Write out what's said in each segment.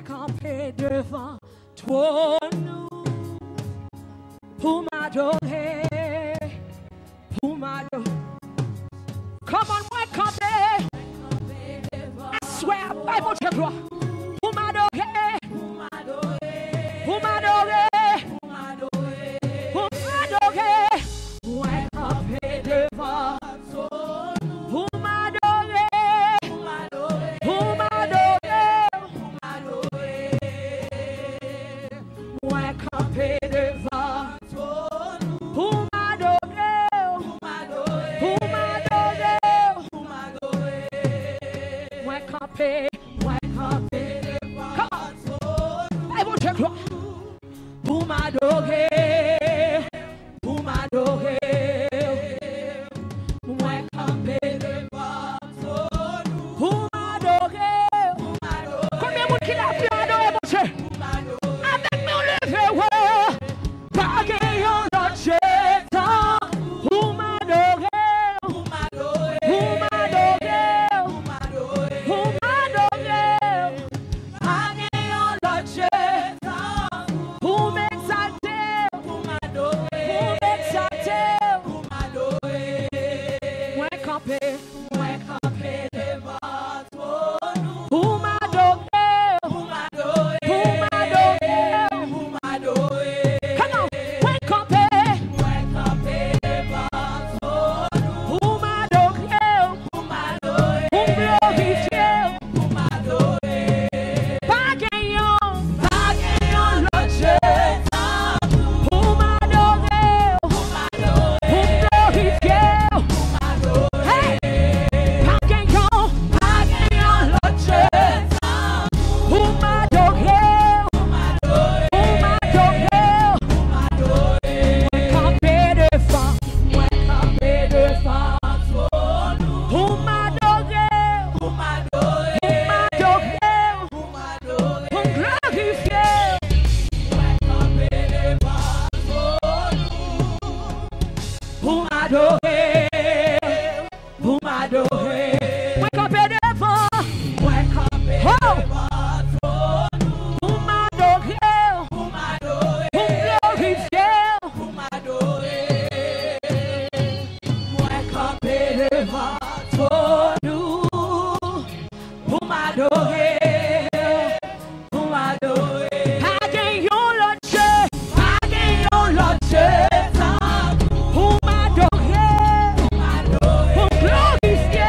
camper devant trône pour m'adorer, pour m'adorer. Come on, moi camper. I swear, by mon Dieu gloire, pour m'adorer, pour m'adorer, pour m'adorer, pour m'adorer. Moi camper devant trône pour m'adorer, pour m'adorer, pour m'adorer. Moi camper devant trône pour m'adorer, pour m'adorer, pour m'adorer. Moi camper devant trône, et mon Dieu gloire, pour m'adorer, pour m'adorer. Moi camper devant trône pour m'adorer. Combien de monde qui l'a pu adorer mon Dieu? Avec mon lever, ouais. Pas gagnant notre Jésus pour m'adorer, pour m'adorer, pour m'adorer, pour m'adorer. Pas gagnant notre Jésus pour m'exalter, pour m'adorer, pour m'exalter, pour m'adorer. Moi camper devant trône pour m'adorer, pour m'adorer, pour m'adorer, pour m'adorer. Come on, moi camper devant trône pour m'adorer, pour m'adorer, pour glorifier, pour m'adorer. Pas gagnant le Jésus pour m'adorer, pour glorifier, pour m'adorer. Hey, pas gagnant le Jésus pour m'adorer, pour m'adorer, pour m'adorer. Camper devant trône pour m'adorer, pour m'adorer, pour m'adorer, pour glorifier. Camper devant trône pour m'adorer, pour m'adorer. Moi camper devant, pour m'adorer, pour glorifier, pour m'adorer. Moi camper devant trône pour m'adorer, pour m'adorer. Pas gagnant l'autre Dieu, pas gagnant l'autre Dieu pour m'adorer, pour glorifier,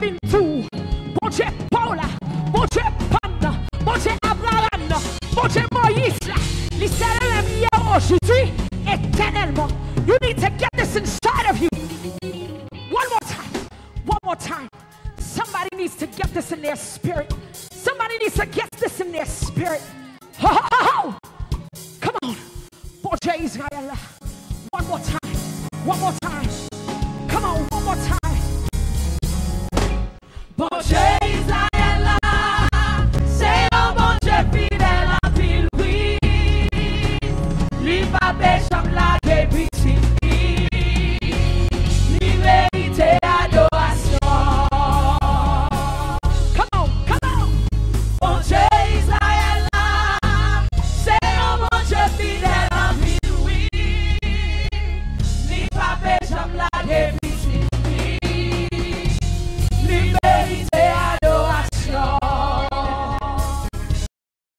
vin tout. Bon Dieu Paula, bon Dieu Panda, bon Dieu Abraham, bon Dieu Moïse. L'Israël est aujourd'hui éternellement. You need to get this inside of you. One more time. One more time. Somebody needs to get this in their spirit. Somebody needs to get this in their spirit. Ho, ho, ho. Come on. Bon Dieu Israël. One more time. One more time. Come on, one more time.